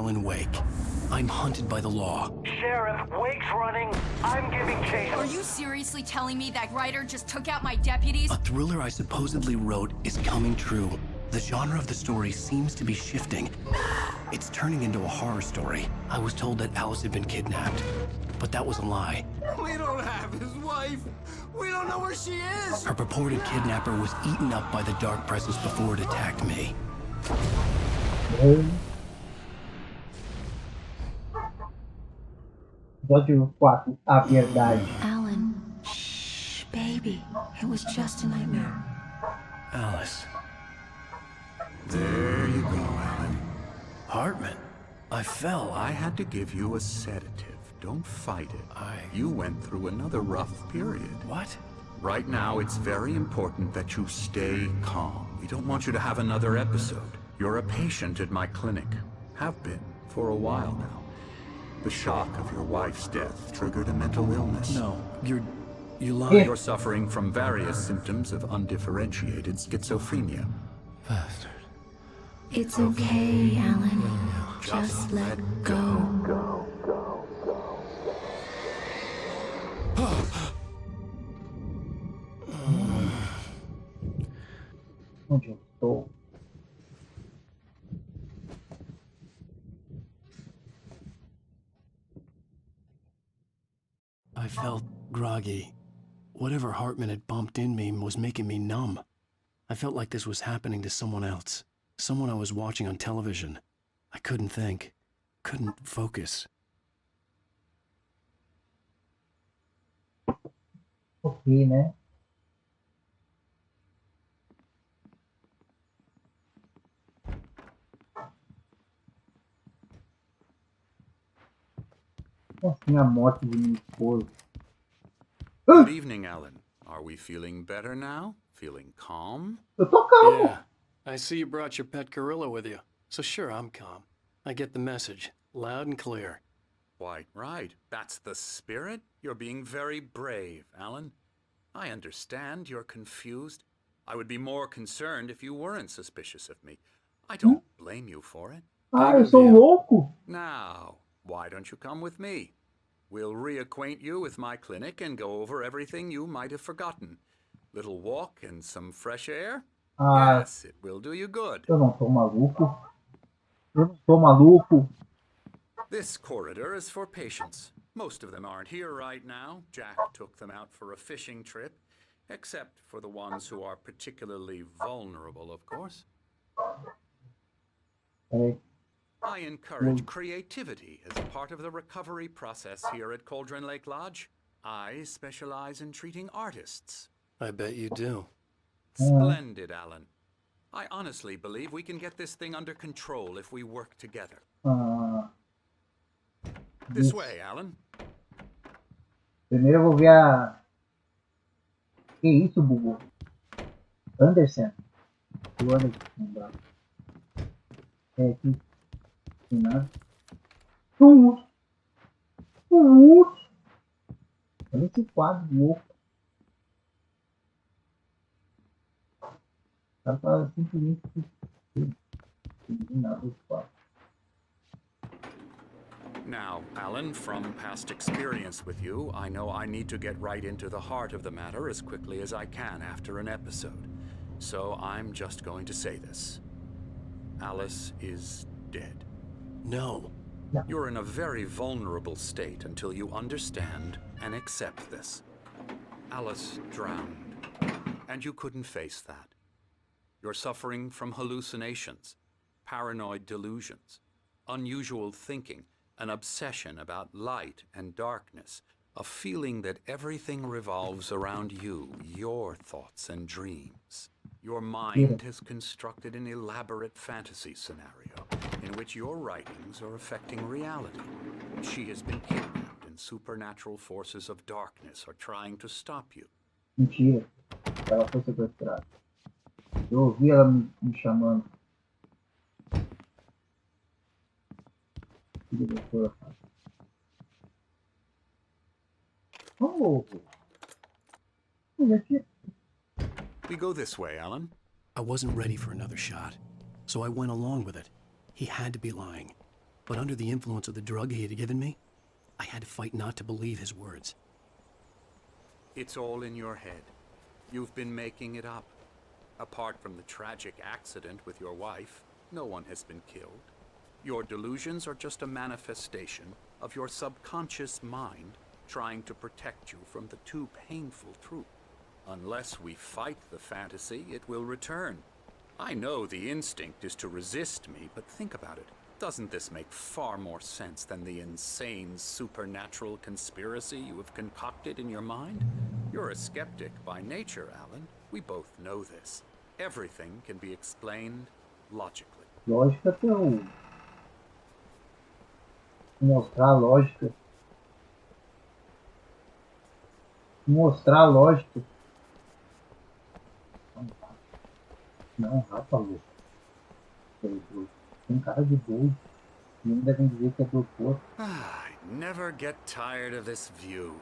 Alan Wake. I'm hunted by the law. Sheriff, Wake's running. I'm giving chase. Are you seriously telling me that writer just took out my deputies? A thriller I supposedly wrote is coming true. The genre of the story seems to be shifting. It's turning into a horror story. I was told that Alice had been kidnapped, but that was a lie. We don't have his wife. We don't know where she is. Her purported kidnapper was eaten up by the dark presence before it attacked me. Episódio 4, A Verdade. Alan, shh, baby. It was just a nightmare. Alice. There you go, Alan. Hartman. I fell. I had to give you a sedative. Don't fight it. You went through another rough period. What? Right now, it's very important that you stay calm. We don't want you to have another episode. You're a patient at my clinic. Have been for a while now. The shock of your wife's death triggered a mental illness. No, you lie. You're suffering from various symptoms of undifferentiated schizophrenia. Bastard. It's okay, Alan. Just let go. Onde eu estou? I felt groggy. Whatever Hartman had bumped in me was making me numb. I felt like this was happening to someone else. Someone I was watching on television. I couldn't think. Couldn't focus. Ok, né? Assim, a morte de minha esposa. Good evening, Alan. Are we feeling better now? Feeling calm? Eu tô calmo. Yeah. I see you brought your pet gorilla with you. So sure, I'm calm. I get the message. Loud and clear. Quite right. That's the spirit. You're being very brave, Alan. I understand you're confused. I would be more concerned if you weren't suspicious of me. I don't blame you for it. Ah, eu sou louco? Now, why don't you come with me? We'll reacquaint you with my clinic and go over everything you might have forgotten. Little walk and some fresh air? Ah, Yes, it will do you good. eu não tô maluco. Eu não tô maluco. This corridor is for patients. Most of them aren't here right now. Jack took them out for a fishing trip, except for the ones who are particularly vulnerable, of course. É, I encourage creativity as part of the recovery process here at Cauldron Lake Lodge. I specialize in treating artists. I bet you do. Splendid, Alan. I honestly believe we can get this thing under control if we work together. ah, This way, Alan. primeiro eu vou ver a... Que isso, Bubu? Anderson. O Anderson, não dá. É aqui. Tem nada. Olha esse quadro louco. O cara tá simplesmente... Não tem nada desse quadro. Now, Alan, from past experience with you, I know I need to get right into the heart of the matter as quickly as I can after an episode. So I'm just going to say this. Alice is dead. No. You're in a very vulnerable state until you understand and accept this. Alice drowned, and you couldn't face that. You're suffering from hallucinations, paranoid delusions, unusual thinking, an obsession about light and darkness, a feeling that everything revolves around you, your thoughts and dreams. Your mind has constructed an elaborate fantasy scenario in which your writings are affecting reality. She has been kidnapped and supernatural forces of darkness are trying to stop you. Mentira. Ela foi sequestrada. Eu ouvi ela me chamando. Que diretora. Oh! Olha aqui. We go this way, Alan. I wasn't ready for another shot, so I went along with it. He had to be lying. but under the influence of the drug he had given me, I had to fight not to believe his words. It's all in your head. You've been making it up. Apart from the tragic accident with your wife, no one has been killed. Your delusions are just a manifestation of your subconscious mind trying to protect you from the too painful truth. Unless we fight the fantasy, it will return. I know the instinct is to resist me, but think about it. Doesn't this make far more sense than the insane supernatural conspiracy you have concocted in your mind? You're a skeptic by nature, Alan. We both know this. Everything can be explained logically. Lógica até o... Mostrar a lógica. Mostrar a lógica. Não, rapa louco. Tem cara de doido. Nem devem dizer que é doutor. I never get tired of this view.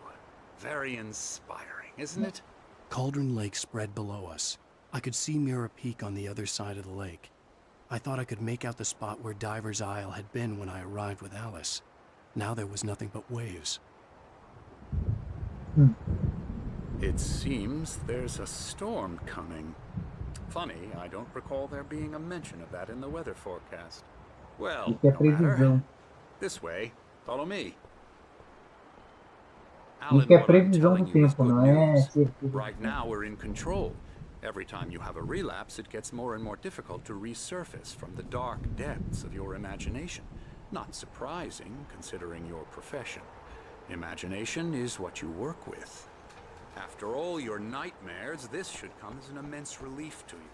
Very inspiring, isn't it? Cauldron Lake spread below us. I could see Mirror Peak on the other side of the lake. I thought I could make out the spot where Diver's Isle had been when I arrived with Alice. Now there was nothing but waves. It seems there's a storm coming. Funny, I don't recall there being a mention of that in the weather forecast. Well, Isso é no matter. previsão. This way, follow me. Isso é what I'm previsão do telling you is tempo, good não é news. certeza. Right now we're in control. Every time you have a relapse, it gets more and more difficult to resurface from the dark depths of your imagination. Not surprising, considering your profession. Imagination is what you work with. After all your nightmares, this should come as an immense relief to you.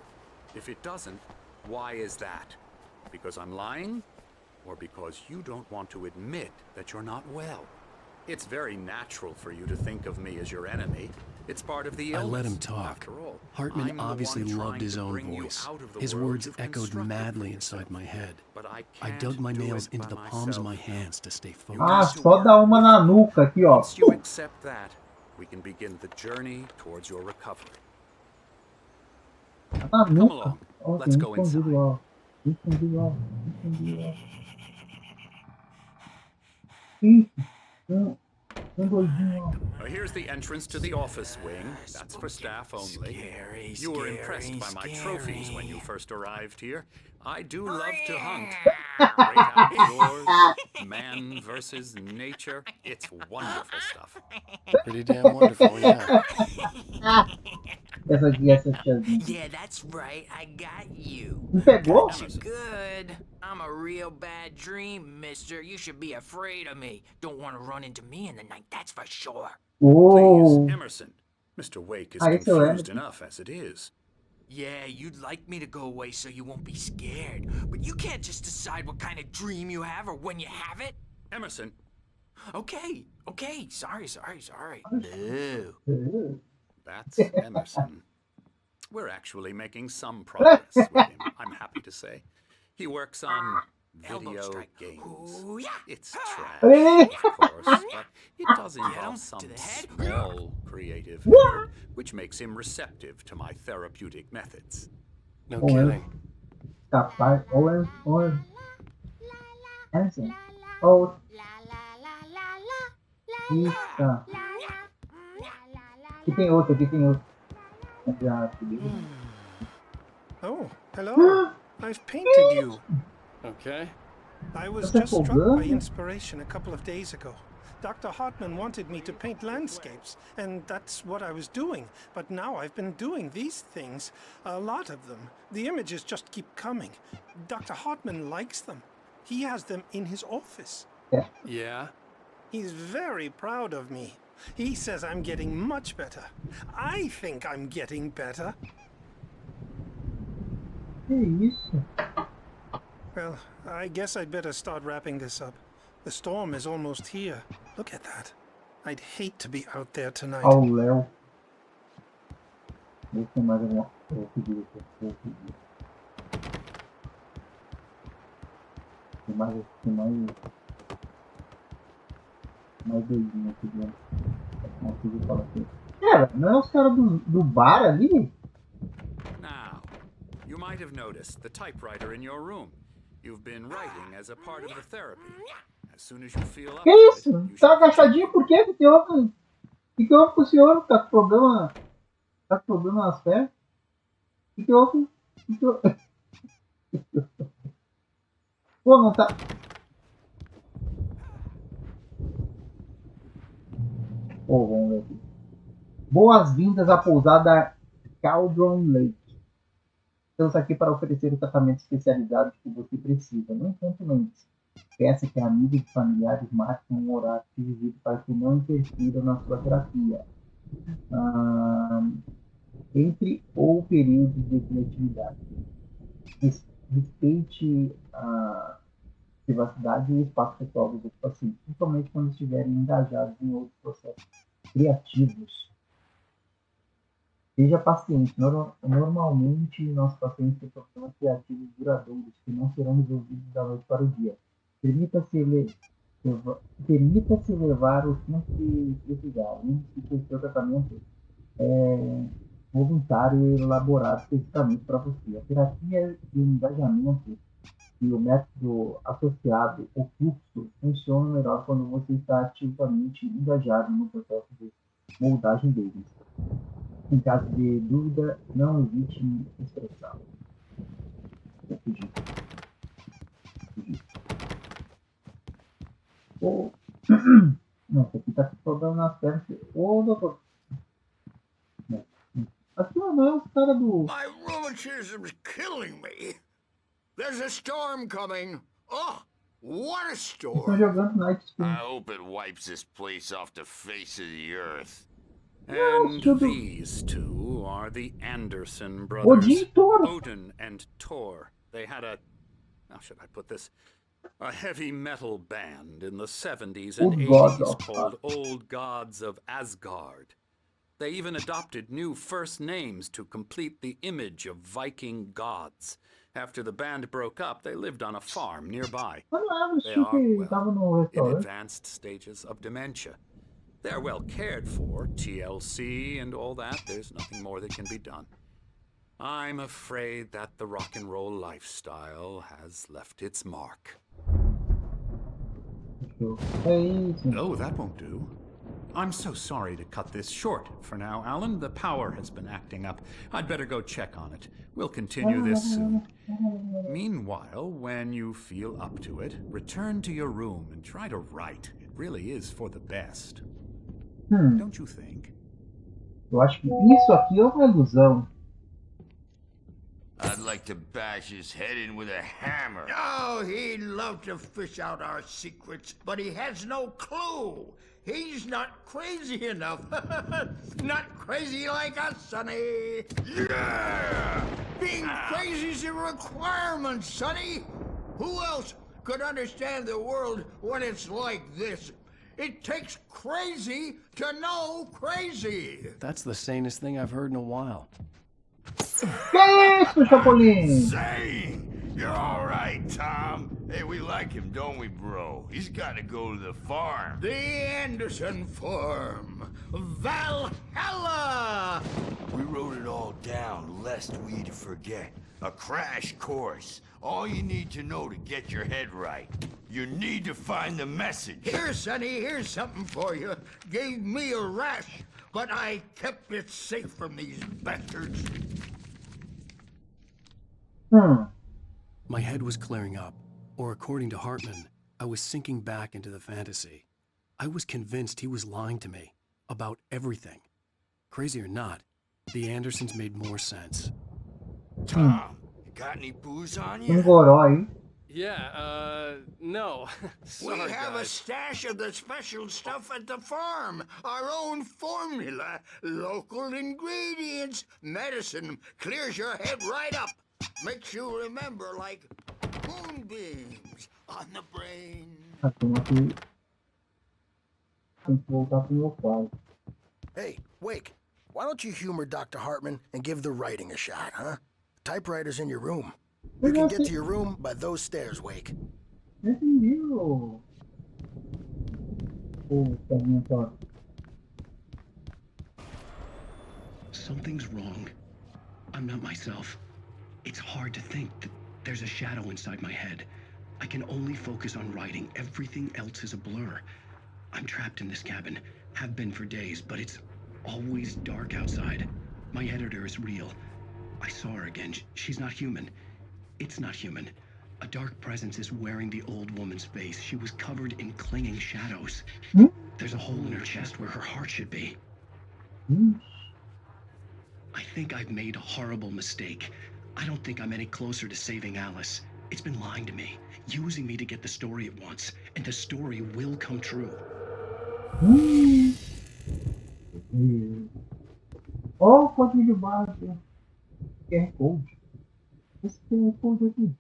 If it doesn't, why is that? Because I'm lying? Or because you don't want to admit that you're not well? It's very natural for you to think of me as your enemy. It's part of the illness. I let him talk. After all, Hartman I'm the obviously one loved trying his to own bring you voice. out of the His world words you've echoed constructed madly for inside yourself. my head. But I I can't dug my do nails it into by the palms of my myself. hands to stay focused. Ah, só dá uma na nuca aqui, ó. Once you accept that, we can begin the journey towards your recovery. Na nuca. along. Ó, Let's tem go escondido inside. lá, ó. Escondido lá, escondido lá. Ih, um doidinho, ó. Here's the entrance to the office wing. That's for staff only. You were impressed by my trophies when you first arrived here. I do love to hunt. Great outdoors, man versus nature. It's wonderful stuff. Pretty damn wonderful, yeah. Essa tiazinha. Yeah, that's right. I got you. Me pegou? Got you good. I'm a real bad dream, mister. You should be afraid of me. Don't want to run into me in the night, that's for sure. Oh, Please, Emerson. Mr. Wake is esse eu confused lembro. enough as it is. Yeah, you'd like me to go away so you won't be scared. But you can't just decide what kind of dream you have or when you have it. Emerson, Okay. Sorry. Ew. that's Emerson. We're actually making some progress with him, I'm happy to say. He works on Elbow video strike. games. Ooh, yeah. It's trash, Hey. of course, but it does Get him involve to some the head. small creative effort, which makes him receptive to my therapeutic methods. No Oh, kidding. capaz. Ou é assim. Ou. Eita. Aqui tem outro. Já subiu. Oh, hello. I've painted you. Okay. I was That's just struck by fogando. inspiration a couple of days ago. Dr. Hartman wanted me to paint landscapes, and that's what I was doing. But now I've been doing these things, a lot of them. The images just keep coming. Dr. Hartman likes them. He has them in his office. Yeah? He's very proud of me. He says I'm getting much better. I think I'm getting better. Que isso? Well, I guess I'd better start wrapping this up. The storm is almost here. Look at that. I'd hate to be out there tonight. Ao Léo. Vou ter mais alguma coisa. Vou pedir aqui. Tem mais doidinho aqui dentro. Não consigo falar aqui. Cara, não é os caras do bar ali? Now, you might have noticed the typewriter in your room. You've been writing as a part of the therapy. As soon as you feel up Que to it, isso? you Tá should agachadinho por quê? O que houve? O que houve com o senhor? Tá com problema? Tá com problema nas pernas? O que houve? O que houve? Pô, não tá. Pô, vamos ver aqui. Boas-vindas à pousada Cauldron Lake. Estamos aqui para oferecer o tratamento especializado que você precisa. No entanto, lembre-se. Peça que amigos e familiares marquem um horário de visita para que não interfiram na sua terapia. Entre ou períodos de criatividade. Respeite a privacidade e o espaço pessoal dos outros pacientes, principalmente quando estiverem engajados em outros processos criativos. Seja paciente. Normalmente, nossos pacientes têm problemas criativos duradouros que não serão resolvidos da noite para o dia. Permita-se levar o tempo que precisar. Lembre-se que o seu tratamento é voluntário e elaborado especificamente para você. A terapia de engajamento e o método associado, o fluxo, funcionam melhor quando você está ativamente engajado no processo de moldagem deles. Em caso de dúvida, não hesite em expressá-lo. Vou fugir. Ô, não, isso aqui tá sobrando nas pernas. Ô, doutor. Não. Aqui não é os caras do. My rheumatism's killing me. There's a storm coming. Oh, what a Estão storm. jogando Night Spin. I hope it wipes this place off the face of the earth. And should- these two are the Anderson Odin brothers, Thor. Odin and Tor. They had how should I put this? A heavy metal band in the 70s and Old Gods 80s of called Old Gods of Asgard. They even adopted new first names to complete the image of Viking gods. After the band broke up, they lived on a farm nearby. Eu não lembro They se are, que well, tava no in restaurante. advanced stages of dementia. They're well cared for, TLC and all that. There's nothing more that can be done. I'm afraid that the rock and roll lifestyle has left its mark. É isso. Oh, that won't do. I'm so sorry to cut this short for now, Alan. The power has been acting up. I'd better go check on it. We'll continue this soon. Meanwhile, when you feel up to it, return to your room and try to write. It really is for the best. Don't you think? Eu acho que isso aqui é uma ilusão. I'd like to bash his head in with a hammer. Oh, he'd love to fish out our secrets, but he has no clue. He's not crazy enough. Not crazy like us, Sonny. Yeah! Being crazy's a requirement, Sonny. Who else could understand the world when it's like this? It takes crazy to know crazy. That's the sanest thing I've heard in a while. Que isso, Chapolin? Say, you're all right, Tom. Hey, we like him, don't we, bro? He's got to go to the farm. The Anderson Farm. Valhalla! We wrote it all down, lest we forget. A crash course. All you need to know to get your head right. You need to find the message. Here, Sonny, here's something for you. Gave me a rash, but I kept it safe from these bastards. My head was clearing up, or according to Hartman, I was sinking back into the fantasy. I was convinced he was lying to me about everything. Crazy or not, the Andersons made more sense. Tom, you got any booze on you? Goró aí. Yeah, no. We have a stash of the special stuff at the farm. Our own formula. Local ingredients. Medicine clears your head right up. Makes you remember like moonbeams on the brain. Ah, tem aqui. Tem que voltar pro meu quarto. Hey, Wake, why don't you humor Dr. Hartman and give the writing a shot, huh? Typewriter's in your room. You can get to your room by those stairs, Wake. Entendi o. O caminho só. Something's wrong. I'm not myself. It's hard to think that there's a shadow inside my head. I can only focus on writing. Everything else is a blur. I'm trapped in this cabin. Have been for days, but it's always dark outside. My editor is real. I saw her again. She's not human. It's not human. A dark presence is wearing the old woman's face. She was covered in clinging shadows. There's a hole in her chest where her heart should be. I think I've made a horrible mistake. I don't think I'm any closer to saving Alice. It's been lying to me, using me to get the story it wants, and the story will come true. Ó, o código de base. QR Code. Esse QR Code aqui.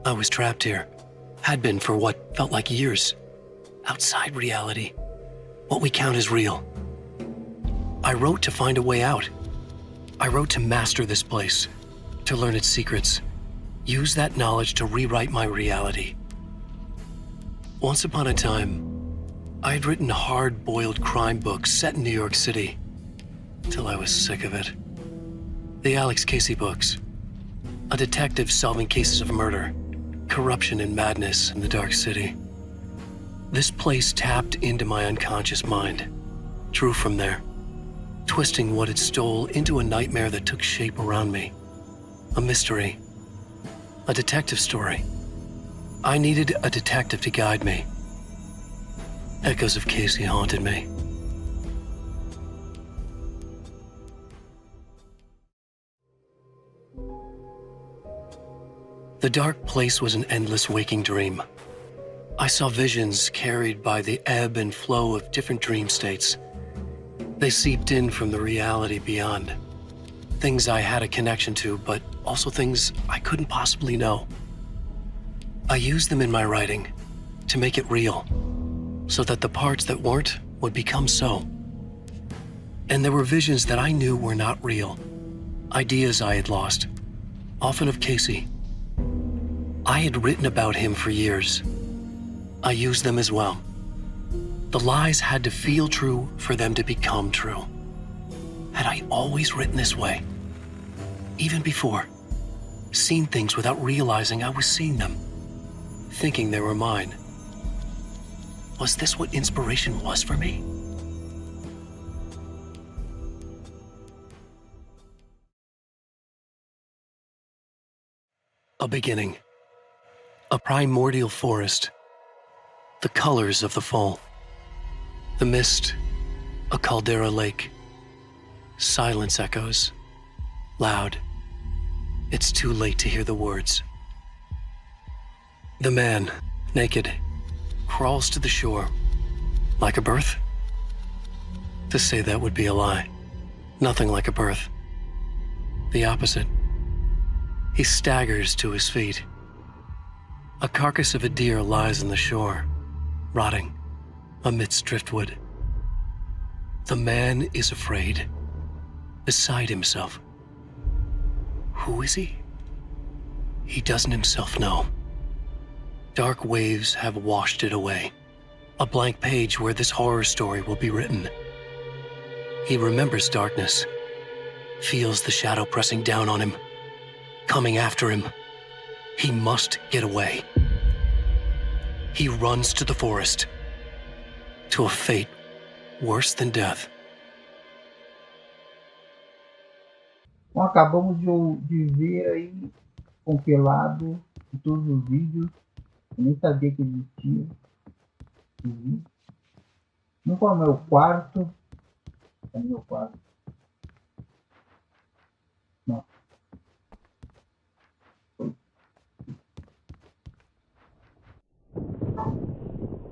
I was trapped here. Had been for what felt like years. Outside reality. What we count as real. I wrote to find a way out. I wrote to master this place. To learn its secrets. Use that knowledge to rewrite my reality. Once upon a time, I had written hard-boiled crime books set in New York City. Till I was sick of it. The Alex Casey books. A detective solving cases of murder. Corruption and madness in the dark city. This place tapped into my unconscious mind. Drew from there. Twisting what it stole into a nightmare that took shape around me. A mystery. A detective story. I needed a detective to guide me. Echoes of Casey haunted me. The dark place was an endless waking dream. I saw visions carried by the ebb and flow of different dream states. They seeped in from the reality beyond. Things I had a connection to, but also things I couldn't possibly know. I used them in my writing to make it real, so that the parts that weren't would become so. And there were visions that I knew were not real. Ideas I had lost, often of Casey. I had written about him for years. I used them as well. The lies had to feel true for them to become true. Had I always written this way? Even before? Seen things without realizing I was seeing them? Thinking they were mine? Was this what inspiration was for me? A beginning. A primordial forest. The colors of the fall. The mist. A caldera lake. Silence echoes. Loud. It's too late to hear the words. The man, naked, crawls to the shore. Like a birth? To say that would be a lie. Nothing like a birth. The opposite. He staggers to his feet. A carcass of a deer lies on the shore, rotting amidst driftwood. The man is afraid, beside himself. Who is he? He doesn't himself know. Dark waves have washed it away. A blank page where this horror story will be written. He remembers darkness, feels the shadow pressing down on him, coming after him. He must get away. He runs to the forest, to a fate worse than death. Então acabamos de ver aí, compilado em todos os vídeos. Eu nem sabia que existia. No qual é o quarto? Cadê o quarto? Não.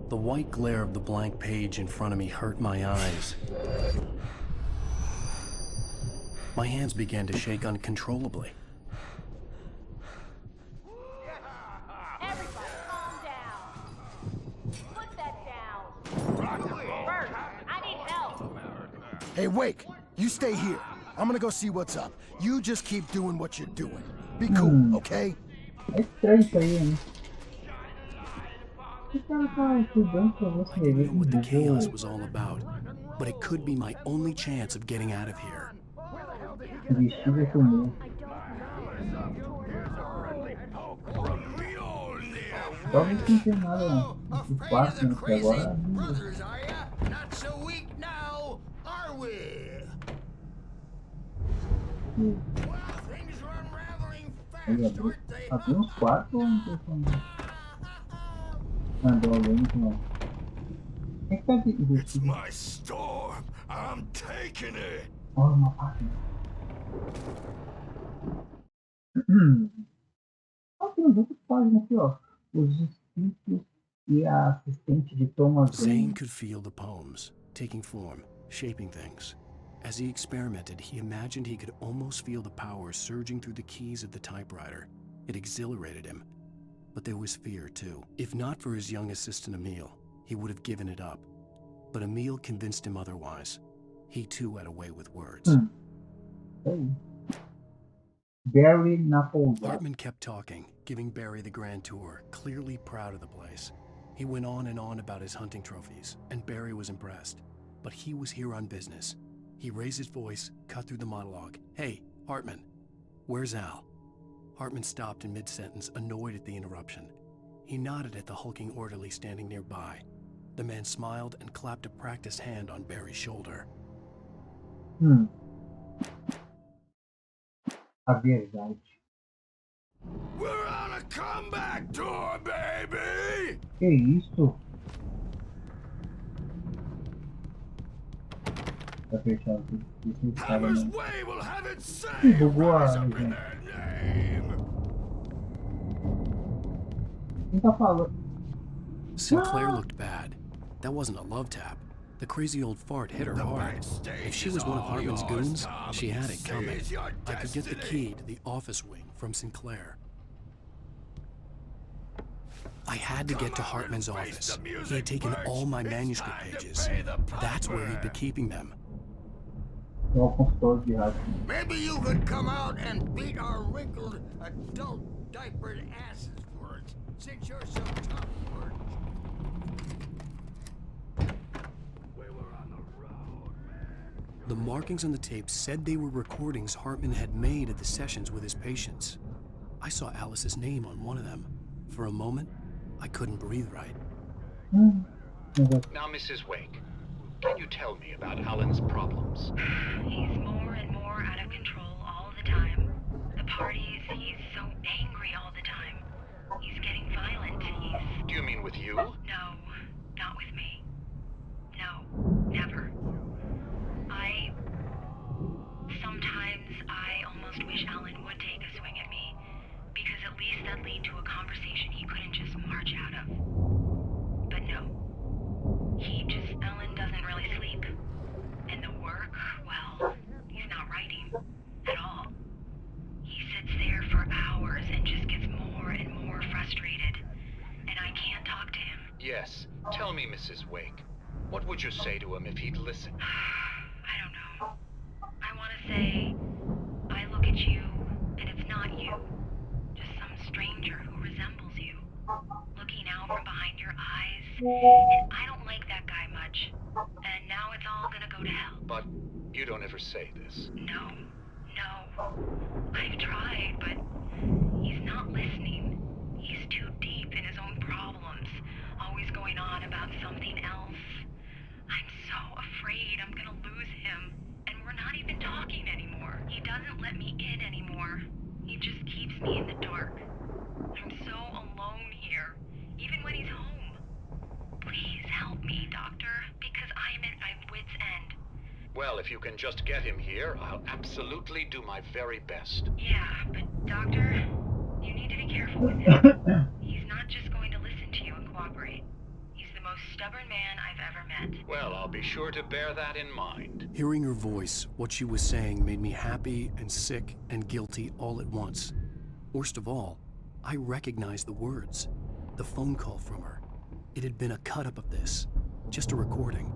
The white glare of the blank page in front of me hurt my eyes. My hands began to shake uncontrollably. Everybody calm down. Put that down. Bert, I need help. Hey, Wake, you stay here. I'm gonna go see what's up. You just keep doing what you're doing. Be cool, okay? É estranho isso aí, hein? O cara tá estudando pra você I ver knew what the que chaos was all about, but it could be my only chance of getting out of here. o vestido é comum. Talvez não tenha nada de fácil, né? Que agora. Brothers, are ya? Not so weak now, are we? Well, things are unraveling Aí fast, aren't they? abriu uns quatro ou não sei como. Mandou alguém que não. Quem que tá aqui? It's my storm. I'm taking it. Olha uma página. Tem uns outros páginas aqui, ó. Os hospícios e a assistente de Thomas Zane Green. could feel the poems, taking form, shaping things. As he experimented, he imagined he could almost feel the power surging through the keys of the typewriter. It exhilarated him. But there was fear, too. If not for his young assistant Emil, he would have given it up. But Emil convinced him otherwise. He too had a way with words. Hey. Barry Naples. Hartman kept talking, giving Barry the grand tour, clearly proud of the place. He went on and on about his hunting trophies, and Barry was impressed. But he was here on business. He raised his voice, cut through the monologue. Hey, Hartman, where's Al? Hartman stopped in mid-sentence, annoyed at the interruption. He nodded at the hulking orderly standing nearby. The man smiled and clapped a practiced hand on Barry's shoulder. A verdade. We're on a comeback tour, baby! Que isso? Tá fechado. Hammer's Way will have it say Bugou rise a up in gente. their name. Quem tá falando? Sinclair looked bad. That wasn't a love tap. The crazy old fart hit her hard. If she was one of Hartman's goons, she had it coming. I could get the key to the office wing from Sinclair. I had to get to Hartman's office. He had taken all my manuscript pages. That's where he'd been keeping them. Maybe you could come out and beat our wrinkled adult diapered asses for it, since you're so tough, Bert. The markings on the tape said they were recordings Hartman had made at the sessions with his patients. I saw Alice's name on one of them. For a moment, I couldn't breathe right. Now, Mrs. Wake, can you tell me about Alan's problems? He's more and more out of control all the time. The parties, he's so angry all the time. He's getting violent. Do you mean with you? No, not with me. No, never. Sometimes I almost wish Alan would take a swing at me, because at least that'd lead to a conversation he couldn't just march out of. But no. Alan doesn't really sleep. And the work, well, he's not writing at all. He sits there for hours and just gets more and more frustrated. And I can't talk to him. Yes. Tell me, Mrs. Wake. What would you say to him if he'd listen? I don't know. I want to say, I look at you, and it's not you. Just some stranger who resembles you. Looking out from behind your eyes. And I don't like that guy much. And now it's all gonna go to hell. But you don't ever say this. No. I've tried, but he's not listening. He's too deep in his own problems. Always going on about something else. I'm so afraid I'm gonna lose him. And we're not even talking anymore. He doesn't let me in anymore. He just keeps me in the dark. I'm so alone here, even when he's home. Please help me, Doctor, because I'm at my wit's end. Well, if you can just get him here, I'll absolutely do my very best. Yeah, but Doctor, you need to be careful with him. He's not just going to listen to you and cooperate. He's the most stubborn man I've ever met. Well, I'll be sure to bear that in mind. Hearing her voice, what she was saying made me happy and sick and guilty all at once. Worst of all, I recognized the words. The phone call from her. It had been a cut-up of this. Just a recording.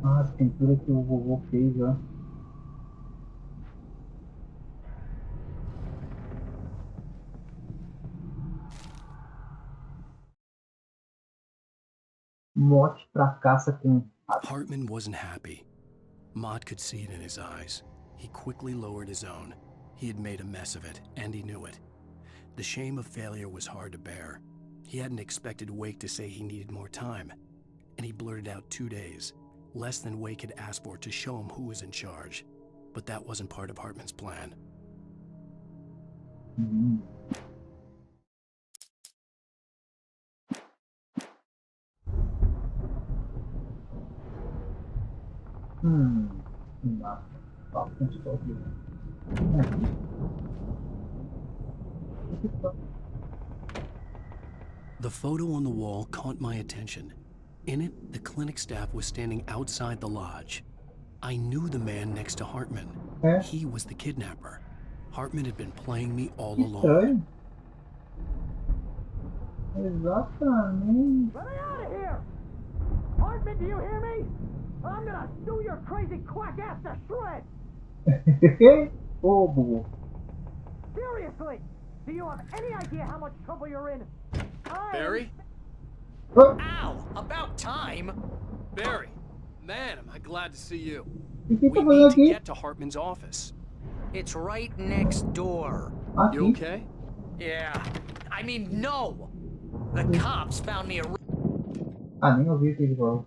As pinturas que o vovô fez, ó. Mote pra caça com... Hartman wasn't happy. Mott could see it in his eyes. He quickly lowered his own. He had made a mess of it, and he knew it. The shame of failure was hard to bear. He hadn't expected Wake to say he needed more time, and he blurted out 2 days, less than Wake had asked for, to show him who was in charge. But that wasn't part of Hartman's plan. The photo on the wall caught my attention. In it, the clinic staff was standing outside the lodge. I knew the man next to Hartman. He was the kidnapper. Hartman had been playing me all along. Exatamente. Let me out of here! Hartman, do you hear me? I'm gonna sue your crazy quack ass to shreds! Bobo. Seriously! Do you have any idea how much trouble you're in? Barry? Ow! About time! Barry! Man, am I glad to see you. O que tá We fazendo need to aqui? get to Hartman's office. It's right next door. You Aqui? okay? Yeah. I mean, no! The cops found me a... Nem ouvi o que ele falou.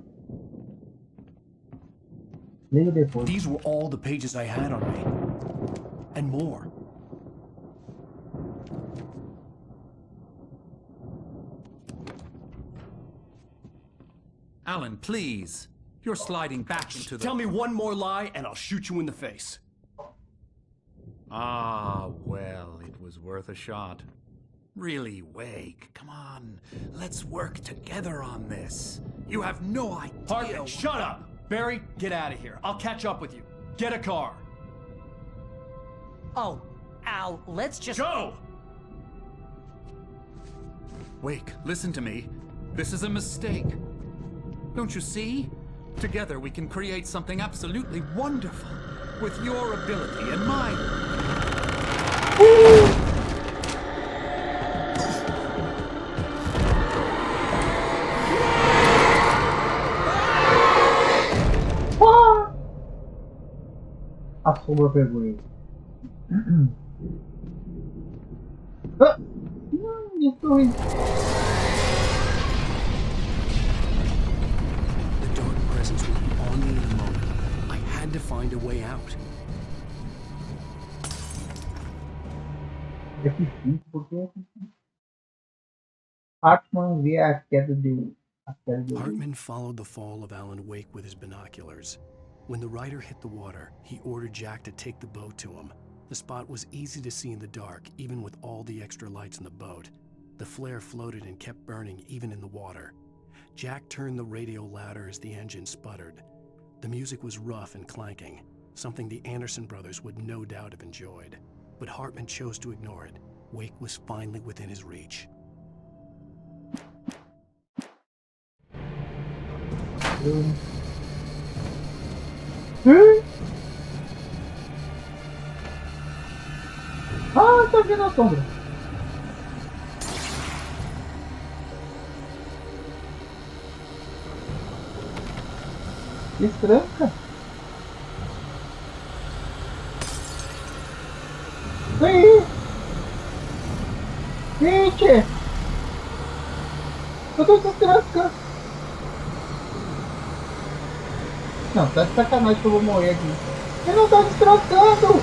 Leio depois. These were all the pages I had on me. And more. Alan, please. You're sliding back into the... Tell me one more lie and I'll shoot you in the face. Ah, well, it was worth a shot. Really, Wake, come on. Let's work together on this. You have no idea... Hartman, shut up! Barry, get out of here. I'll catch up with you. Get a car. Oh, Al, let's just... Go! Wake, listen to me. This is a mistake. Don't you see? Together we can create something absolutely wonderful. With your ability and mine. A sombra pegou ele. Destruí. The dark presence would be on me in a moment. I had to find a way out. É difícil porque Hartman vê a queda dele. Hartman followed the fall of Alan Wake with his binoculars. When the rider hit the water, he ordered Jack to take the boat to him. The spot was easy to see in the dark, even with all the extra lights in the boat. The flare floated and kept burning even in the water. Jack turned the radio louder as the engine sputtered. The music was rough and clanking, something the Anderson brothers would no doubt have enjoyed. But Hartman chose to ignore it. Wake was finally within his reach. Ah, tá vendo a sombra. Estranca. Vem! Gente! Eu tô destrancando. Não, tá de sacanagem que eu vou morrer aqui. Ele não tá destrancando!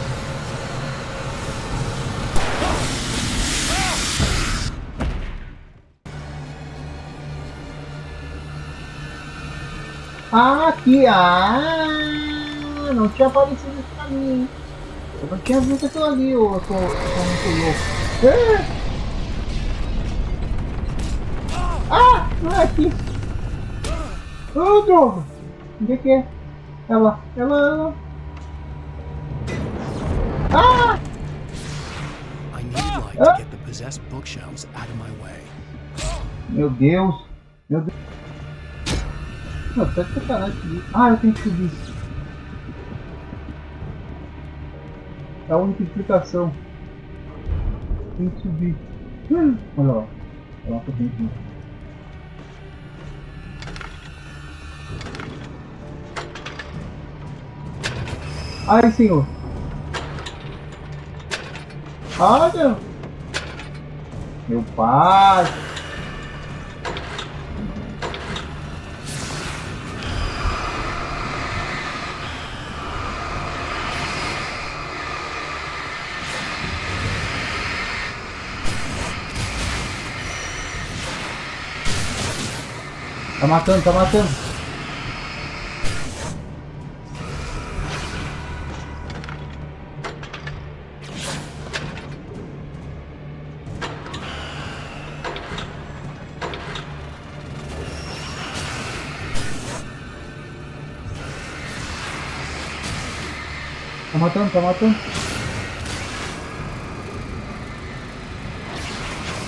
Ah, aqui! Ah! Não tinha aparecido isso pra mim, hein? Eu não tinha visto aquilo ali, eu tô muito louco. Ah! Não é aqui! Ô, droga! Onde é que é? Ela! Ah! I needed light to get the possessed bookshelves out of my way. Meu Deus! Meu Deus! Não, tá de sacanagem comigo. Ah, eu tenho que subir. É a única explicação. Tem que subir. Olha lá. Olha lá que eu tenho que ir. Ai, senhor. Olha! Meu pai! Tá matando, tá matando. Tá matando, tá matando.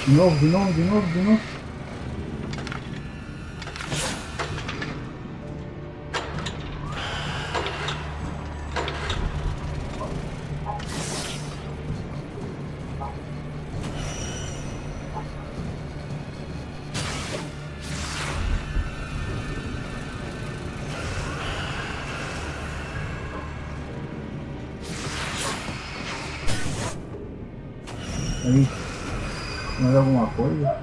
De novo, de novo, de novo, de novo. Aí, mais alguma coisa?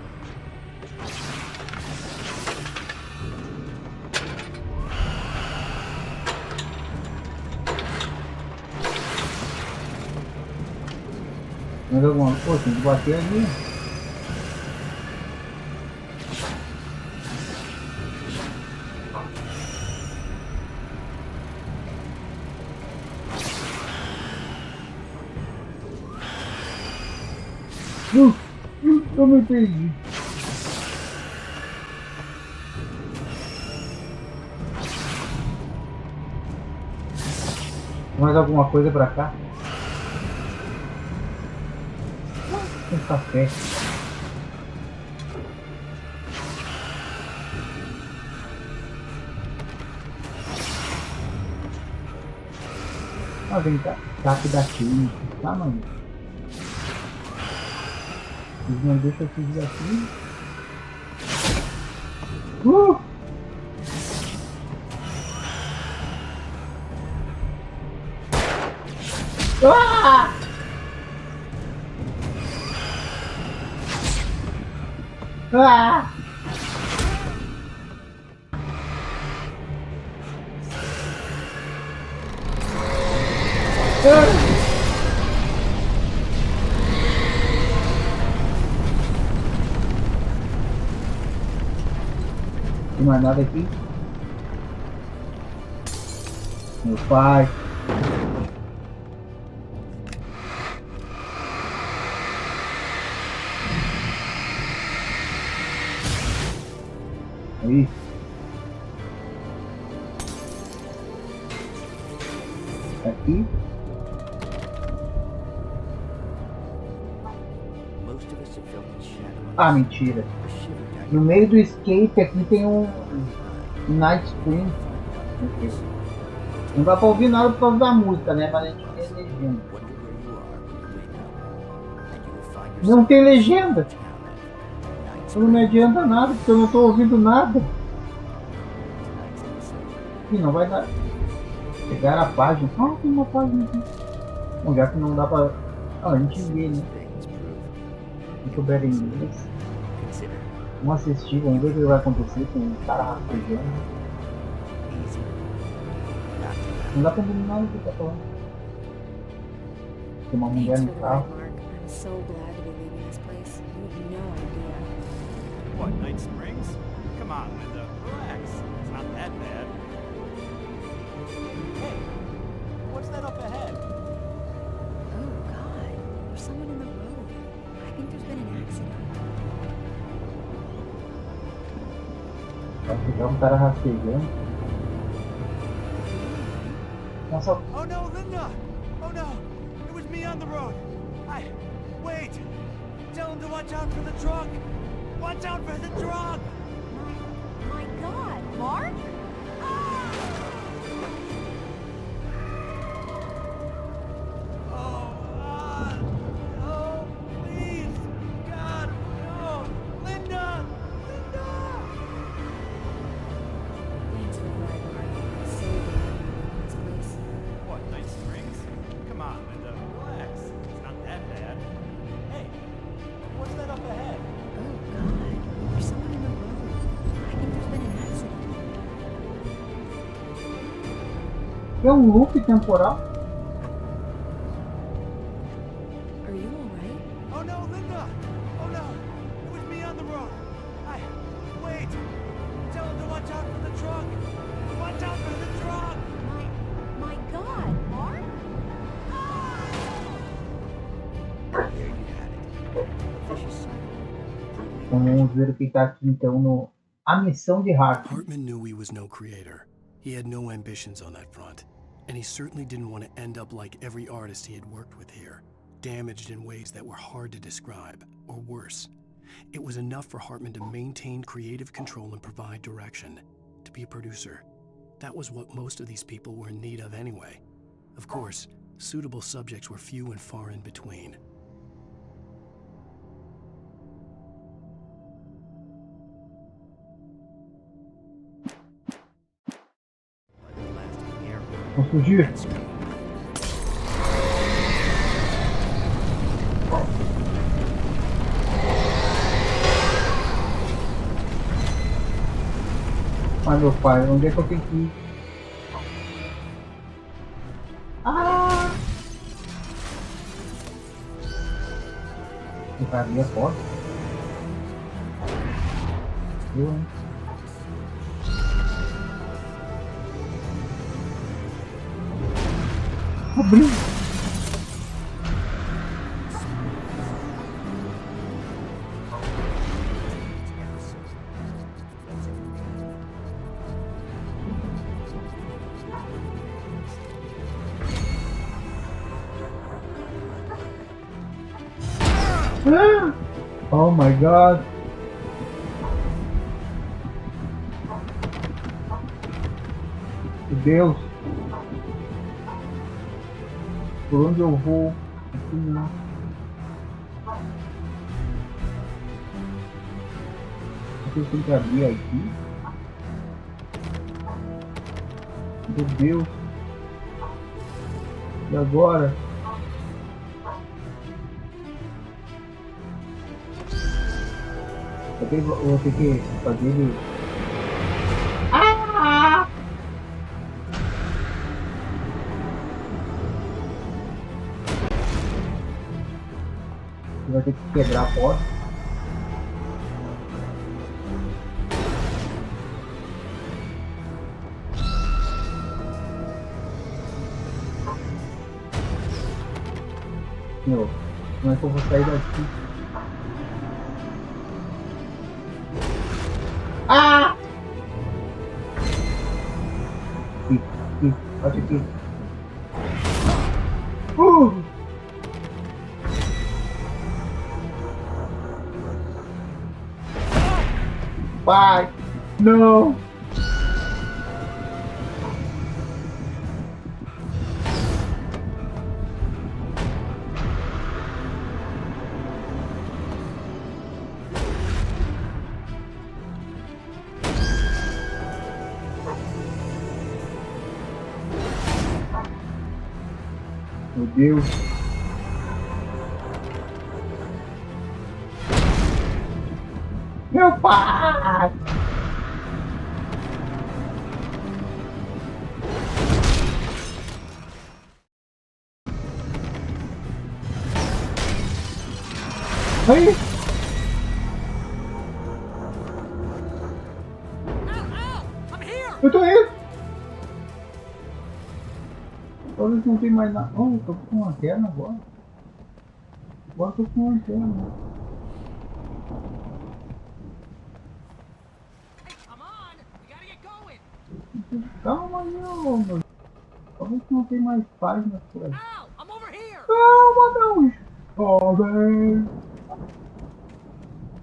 Mais alguma coisa? Tem que bater ali. Eu não entendi. Mais alguma coisa pra cá? Tem café. Ah, vem cá. Taque daqui. Tá, mano? Eles não deixam eu fugir aqui. Ah! Ah! Tem mais nada aqui? Meu pai. Aí. Aqui. Ah, mentira. No meio do escape aqui tem um Night Screen. Não dá pra ouvir nada por causa da música, né? Mas a gente tem legenda. Não tem legenda. Não me adianta nada, porque eu não tô ouvindo nada. E não vai dar. Pegar a página. Ah, tem uma página aqui. Bom, já que não dá pra. Ah, a gente vê, né? Se souber inglês. Vamos assistir, vamos ver o que vai acontecer com o cara rastejando. Não dá pra entender nada do que tá falando. Tem uma mulher no carro. What, Night Springs? Come on, Linda, relax. It's not that bad. Hey, what's that up ahead? Oh, God. There's someone in the road. I think there's been an accident. Vai ficar um cara rastejando. Nossa. Oh no, Linda! Oh no! It was me on the road! Wait! Tell him to watch out for the truck! Watch out for the truck! My God, Mark? Oh, please! God, no! Linda! Linda! Thanks for the ride, Mark. I'm so glad you're leaving this place. What, Night Springs? Come on, Linda, relax. It's not that bad. É loop temporal? Are you alright? Oh no, Linda! Oh no! It was me on the road! Wait! Tell him to watch out for the truck! Watch out for the truck! My God, Mark? There you have it. The fish is sold. Vamos verificar aqui então no a missão de Hartman. Hartman knew he was no creator. He had no ambitions on that front. And he certainly didn't want to end up like every artist he had worked with here, damaged in ways that were hard to describe, or worse. It was enough for Hartman to maintain creative control and provide direction, to be a producer. That was what most of these people were in need of anyway. Of course, suitable subjects were few and far in between. Vamos fugir. Ai meu pai, onde é que eu tenho que ir? Ah! Eu abri a porta. Eu, hein? Abriu! Oh my God! Meu Deus! Por onde eu vou? Aqui não. Eu tenho que abrir aqui. Meu Deus! E agora? Eu vou ter que fazer ele. Ah! Você vai ter que quebrar a porta. Meu, como é que eu vou sair daqui? Ah! Aqui, bate aqui. Pai, não! Meu Deus! Meu pai! Aí! Eu tô aí! Talvez não tem mais nada. Oh, eu tô com uma lanterna agora. Agora eu tô com uma lanterna. Calma aí, meu. Talvez não tem mais páginas por aí. Calma, não. Jovem.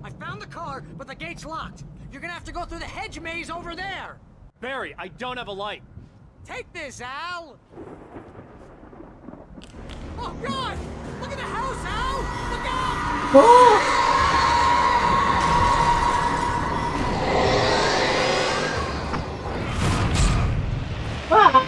I found the car, but the gate's locked. You're gonna have to go through the hedge maze over there. Barry, I don't have a light. Take this, Al. Oh, God! Look at the house, Al! Look out! Oh! Ah!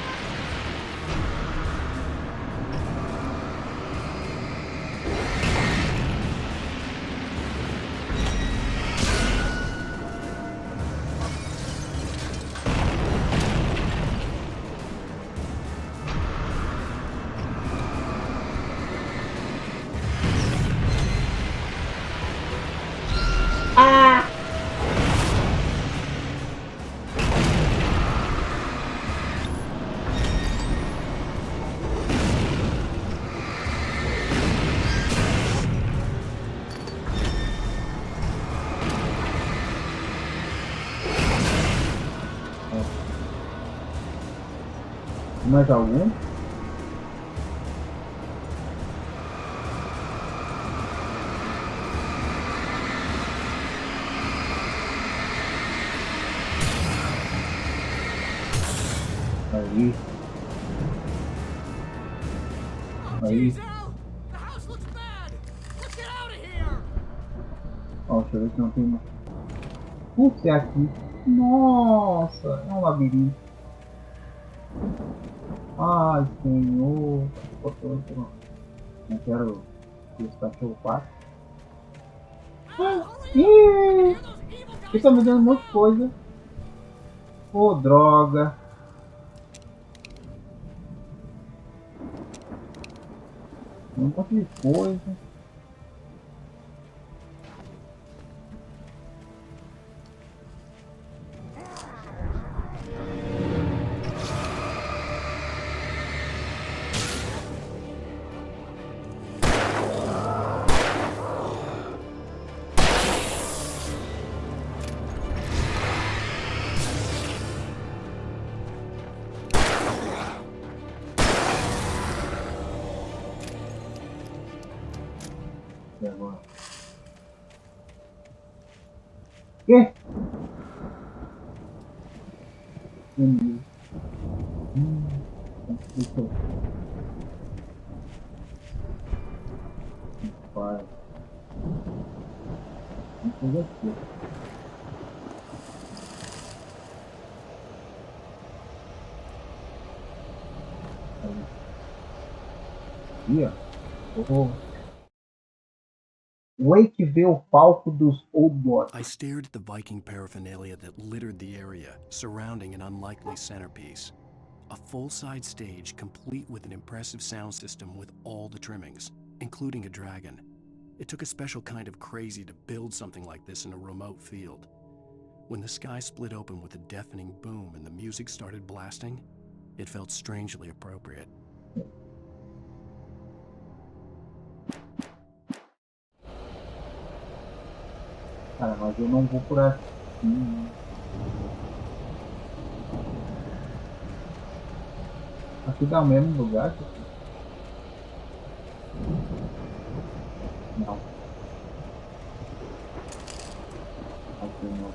Mais algum? Aí. Aí. Ó, deixa eu ver se não tem mais. Putz, é aqui. Nossa, é um labirinto. Ai, senhor. Não quero que esse cachorro passe. Fica me dando um monte de coisa. Ô, droga. Um monte de coisa. E agora? Que? Complicou. Vai. Vamos fazer aqui. Aqui, ó. Wake vê o palco dos Old Boys. I stared at the Viking paraphernalia that littered the area, surrounding an unlikely centerpiece. A full-size stage complete with an impressive sound system with all the trimmings, including a dragon. It took a special kind of crazy to build something like this in a remote field. When the sky split open with a deafening boom and the music started blasting, it felt strangely appropriate. Cara, mas eu não vou por aqui. Aqui dá o mesmo lugar? Não. Aqui não.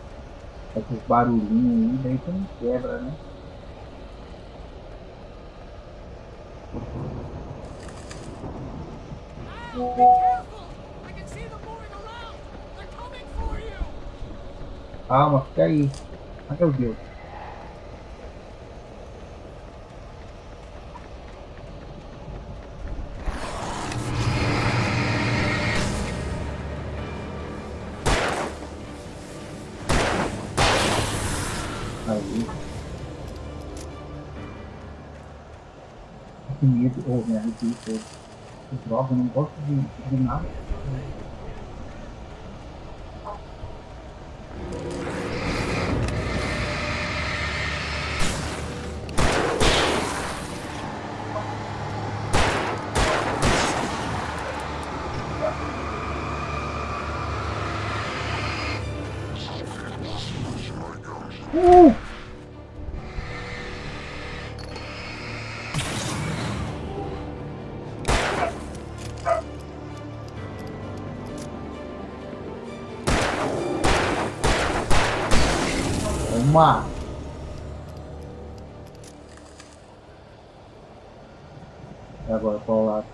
Esses barulhinhos aí, daí tu não quebra, né? Calma, fica aí. Ai, meu Deus. Aí. Que medo. Oh, me arrepiei todo. Que droga, eu não gosto de nada. Toma! E agora qual lado?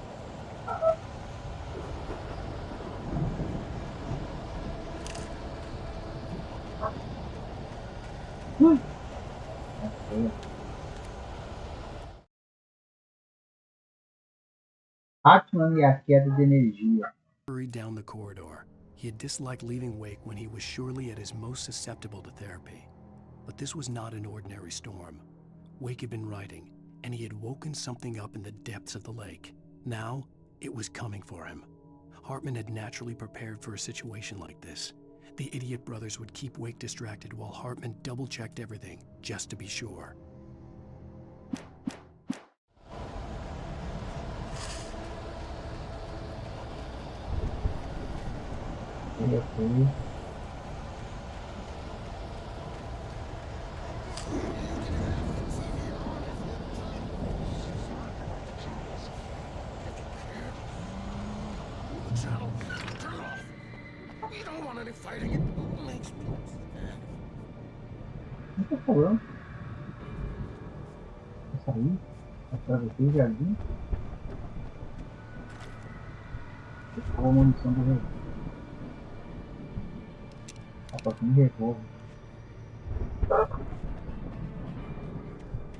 Hartman e a queda de energia. Hurried down the corridor. He had disliked leaving Wake when he was surely at his most susceptible to therapy. But this was not an ordinary storm. Wake had been writing, and he had woken something up in the depths of the lake. Now, it was coming for him. Hartman had naturally prepared for a situation like this. The idiot brothers would keep Wake distracted while Hartman double-checked everything, just to be sure. me fighting it makes me sad. Não tô falando. Eu saí, atravessei o jardim. Ficou a munição do revólver. Tá tocando revólver.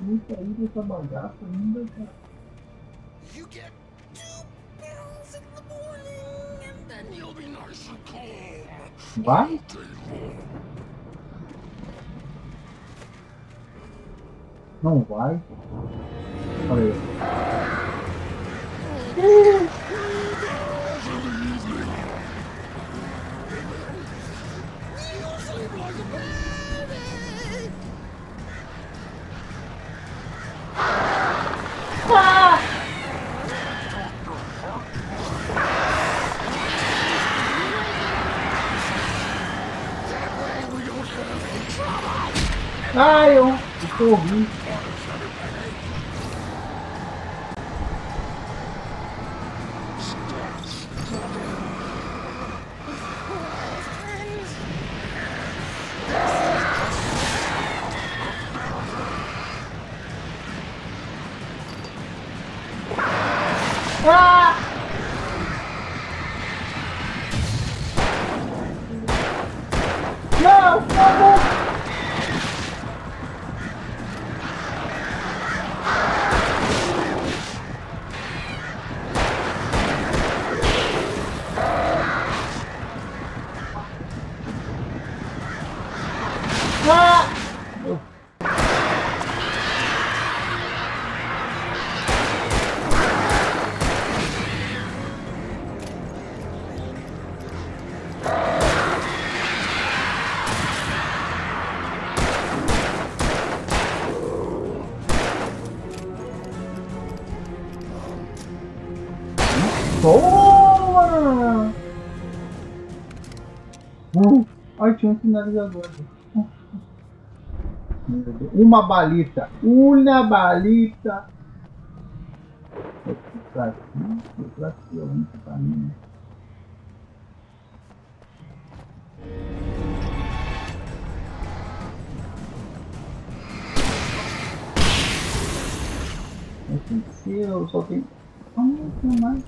Não saí dessa bagaça ainda, cara. You get 2 pills in the morning, and then you'll be nice and calm. Vai? Não vai? Olha aí. Ai, eu estou ouvindo. Ah! Não, por favor! Toma! Ai, tinha um finalizador. Uma balita. Uma balita. Pra aqui, eu vou pra mim. Tem que ser, eu só tenho. Ah, não tem mais.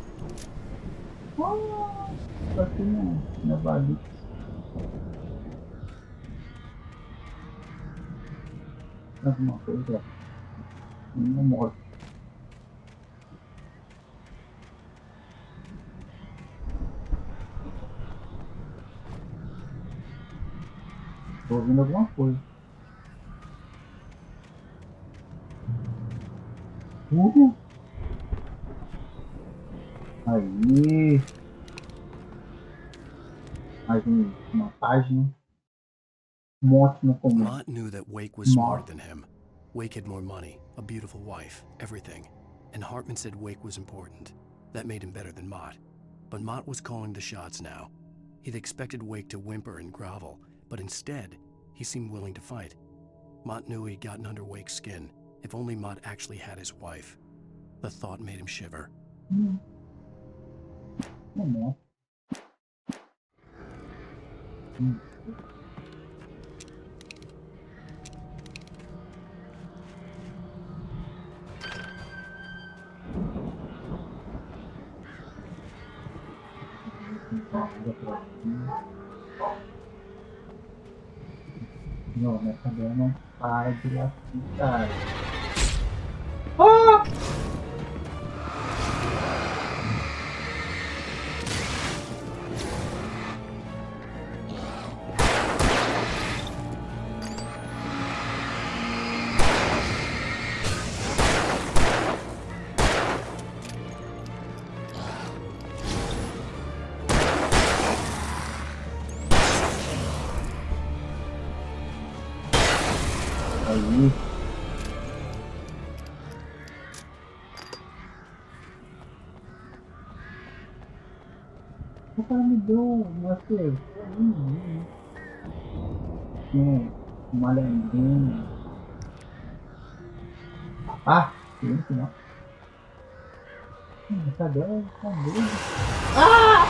Ah, só tem minha balita. Alguma coisa. Não morre. Tô ouvindo alguma coisa. Aí. Mais uma página. Ótimo como. Mott knew that Wake was smarter than him. Wake had more money, a beautiful wife, everything. And Hartman said Wake was important. That made him better than Mott. But Mott was calling the shots now. He'd expected Wake to whimper and grovel, but instead, he seemed willing to fight. Mott knew he'd gotten under Wake's skin. If only Mott actually had his wife. The thought made him shiver. Não, minha cadeira não para de lascar. Ah! Aí. O cara me deu uma cerveja. Uma lembrança. Ah, que não. Cadê o cabelo? Ah!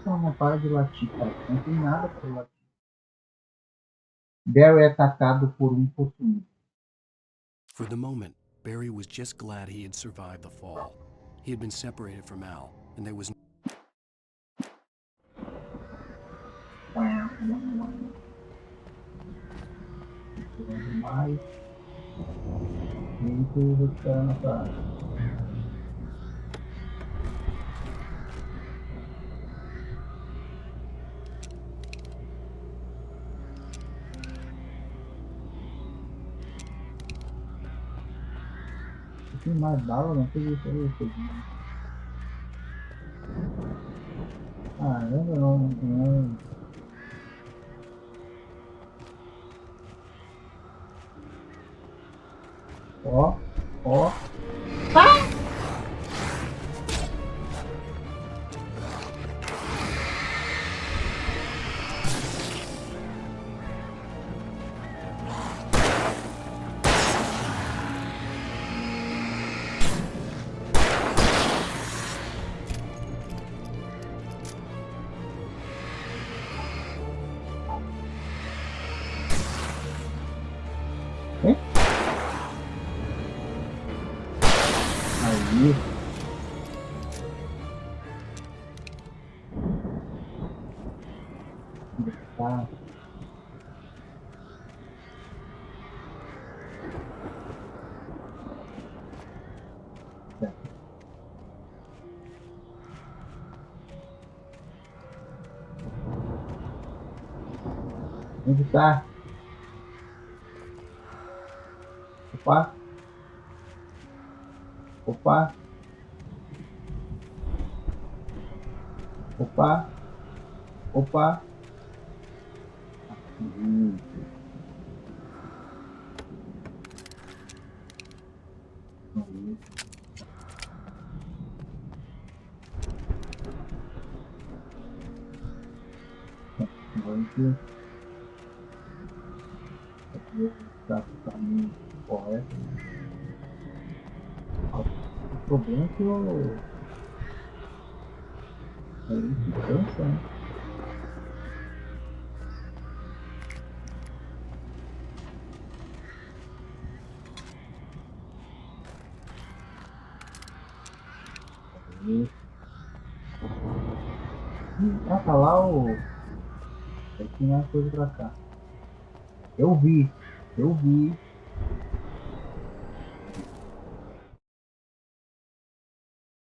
só não para de latir, cara. Não tem nada para latir. Barry é atacado por um possuído. For the moment, Barry was just glad he had survived the fall. He had been separated from Al, and there was mais muito recuperando a praia. Tem mais bala, não sei se eu sei. Caramba, não. Ó. Ah! Aí. Tá. Onde tá? Opa. Vamos tá o caminho correto. O problema é que eu cansa, né? Ah, tá lá o... Aqui não é coisa pra cá. Eu vi.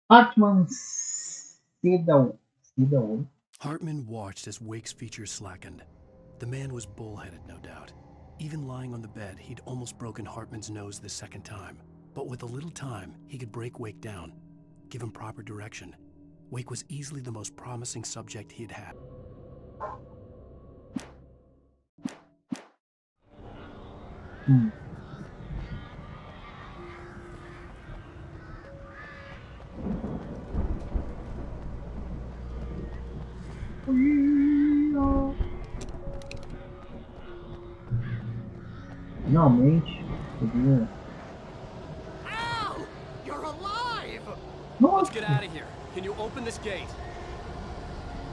Hartman Cidade. Hartman watched as Wake's features slackened. The man was bullheaded, no doubt. Even lying on the bed, he'd almost broken Hartman's nose the second time. But with a little time, he could break Wake down, give him proper direction. Wake was easily the most promising subject he'd had. Finalmente, podia. Al! You're alive! Nossa! Let's get out of here. Can you open this gate?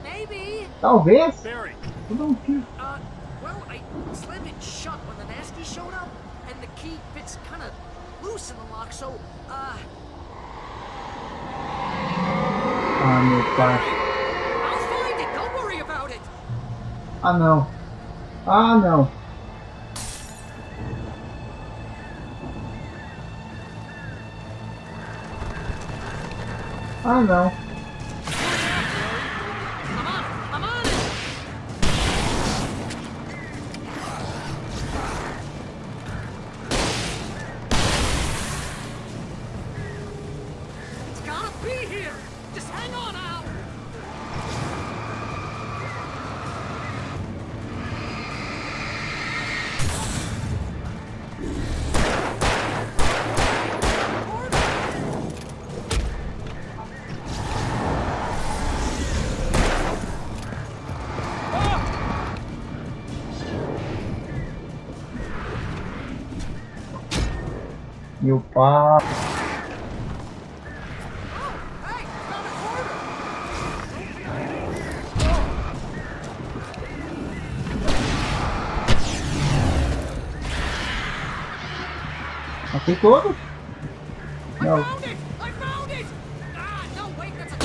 Maybe. Talvez. Barry. Vou dar um tiro. Well, I slammed it shut when the nasty showed up, and the key fits kind of loose in the lock, so, Ah, meu pai. I'll find it. Don't worry about it. Ah, não. Ah, não. Ah, não. I'm on it. It's gotta be here. Just hang on, Al. Meu pai. Matei todos? Não. I found it! Ah, no, wait, that's a...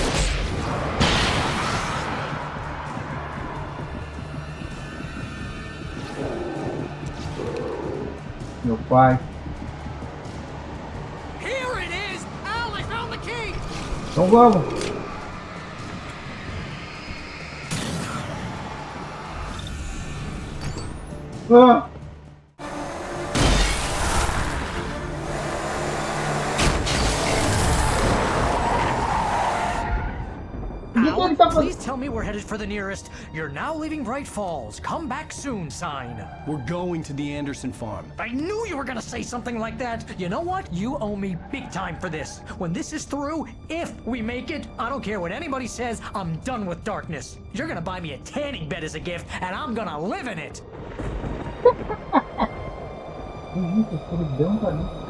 Meu pai. Here it is! Al, I found the key! Então vamos. Ah. Al, please tell me we're headed for the nearest "You're now leaving Bright Falls. Come back soon" sign. We're going to the Anderson farm. I knew you were gonna say something like that. You know what? You owe me big time for this. When this is through, if we make it, I don't care what anybody says, I'm done with darkness. You're gonna buy me a tanning bed as a gift, and I'm gonna live in it. Isso, escuridão pra mim.